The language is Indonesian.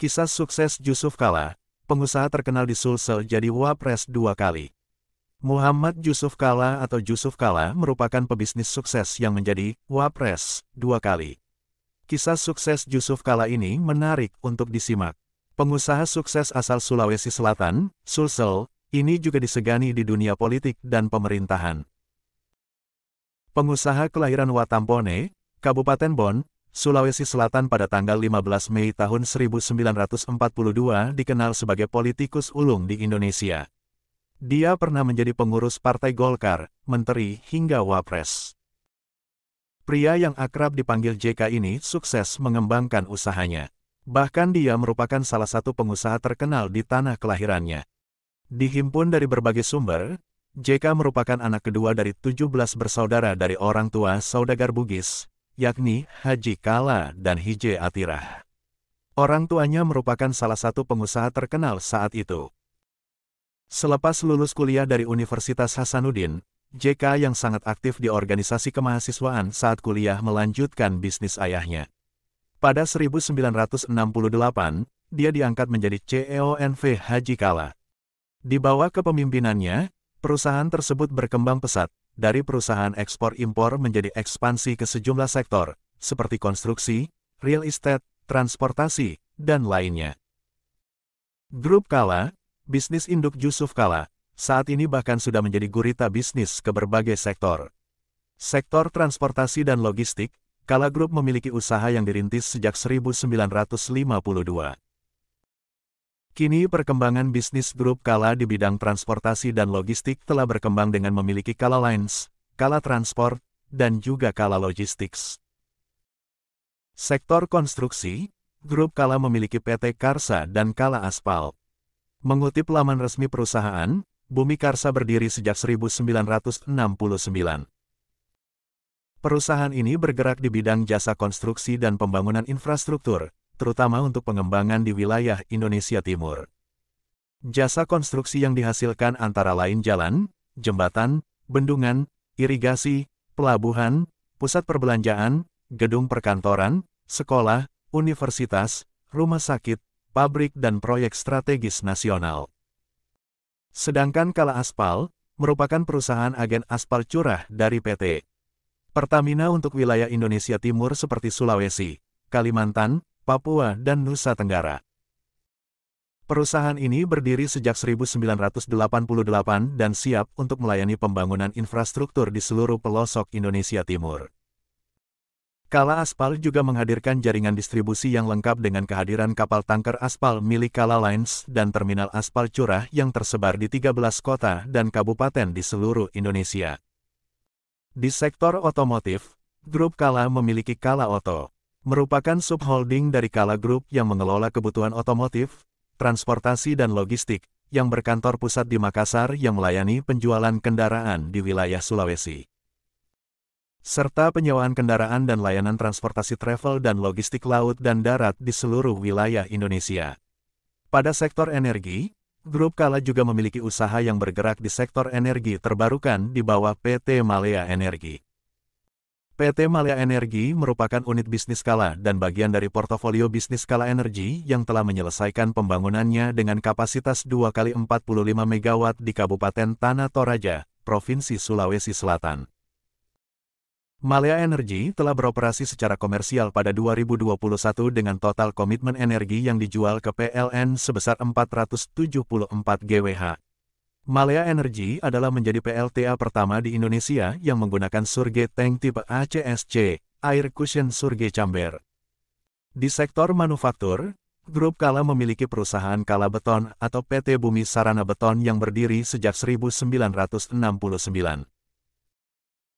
Kisah sukses Jusuf Kalla, pengusaha terkenal di Sulsel jadi Wapres 2 kali. Muhammad Jusuf Kalla atau Jusuf Kalla merupakan pebisnis sukses yang menjadi Wapres 2 kali. Kisah sukses Jusuf Kalla ini menarik untuk disimak. Pengusaha sukses asal Sulawesi Selatan, Sulsel, ini juga disegani di dunia politik dan pemerintahan. Pengusaha kelahiran Watampone, Kabupaten Bon, Sulawesi Selatan pada tanggal 15 Mei tahun 1942 dikenal sebagai politikus ulung di Indonesia. Dia pernah menjadi pengurus Partai Golkar, menteri, hingga wapres. Pria yang akrab dipanggil JK ini sukses mengembangkan usahanya. Bahkan dia merupakan salah satu pengusaha terkenal di tanah kelahirannya. Dihimpun dari berbagai sumber, JK merupakan anak kedua dari 17 bersaudara dari orang tua saudagar Bugis, yakni Haji Kalla dan Hije Atirah. Orang tuanya merupakan salah satu pengusaha terkenal saat itu. Selepas lulus kuliah dari Universitas Hasanuddin, JK yang sangat aktif di organisasi kemahasiswaan saat kuliah melanjutkan bisnis ayahnya. Pada 1968, dia diangkat menjadi CEONV Haji Kalla. Di bawah kepemimpinannya, perusahaan tersebut berkembang pesat, dari perusahaan ekspor-impor menjadi ekspansi ke sejumlah sektor, seperti konstruksi, real estate, transportasi, dan lainnya. Grup Kalla, bisnis induk Jusuf Kalla, saat ini bahkan sudah menjadi gurita bisnis ke berbagai sektor. Sektor transportasi dan logistik, Kalla Group memiliki usaha yang dirintis sejak 1952. Kini perkembangan bisnis grup Kalla di bidang transportasi dan logistik telah berkembang dengan memiliki Kalla Lines, Kalla Transport, dan juga Kalla Logistics. Sektor konstruksi, grup Kalla memiliki PT Karsa dan Kalla Aspal. Mengutip laman resmi perusahaan, Bumi Karsa berdiri sejak 1969. Perusahaan ini bergerak di bidang jasa konstruksi dan pembangunan infrastruktur, terutama untuk pengembangan di wilayah Indonesia Timur. Jasa konstruksi yang dihasilkan antara lain jalan, jembatan, bendungan, irigasi, pelabuhan, pusat perbelanjaan, gedung perkantoran, sekolah, universitas, rumah sakit, pabrik dan proyek strategis nasional. Sedangkan Kalla Aspal, merupakan perusahaan agen aspal curah dari PT Pertamina untuk wilayah Indonesia Timur seperti Sulawesi, Kalimantan, Papua, dan Nusa Tenggara. Perusahaan ini berdiri sejak 1988 dan siap untuk melayani pembangunan infrastruktur di seluruh pelosok Indonesia Timur. Kalla Aspal juga menghadirkan jaringan distribusi yang lengkap dengan kehadiran kapal tanker aspal milik Kalla Lines dan terminal aspal curah yang tersebar di 13 kota dan kabupaten di seluruh Indonesia. Di sektor otomotif, grup Kalla memiliki Kalla Auto, merupakan subholding dari Kalla Group yang mengelola kebutuhan otomotif, transportasi dan logistik, yang berkantor pusat di Makassar yang melayani penjualan kendaraan di wilayah Sulawesi. Serta penyewaan kendaraan dan layanan transportasi travel dan logistik laut dan darat di seluruh wilayah Indonesia. Pada sektor energi, grup Kalla juga memiliki usaha yang bergerak di sektor energi terbarukan di bawah PT Malea Energi. PT Malea Energi merupakan unit bisnis Kalla dan bagian dari portofolio bisnis Kalla Energi yang telah menyelesaikan pembangunannya dengan kapasitas 2 kali 45 MW di Kabupaten Tanah Toraja, Provinsi Sulawesi Selatan. Malea Energi telah beroperasi secara komersial pada 2021 dengan total komitmen energi yang dijual ke PLN sebesar 474 GWh. Malea Energi adalah menjadi PLTA pertama di Indonesia yang menggunakan surge tank tipe ACSC, Air Cushion Surge Chamber. Di sektor manufaktur, grup Kalla memiliki perusahaan Kalla Beton atau PT Bumi Sarana Beton yang berdiri sejak 1969.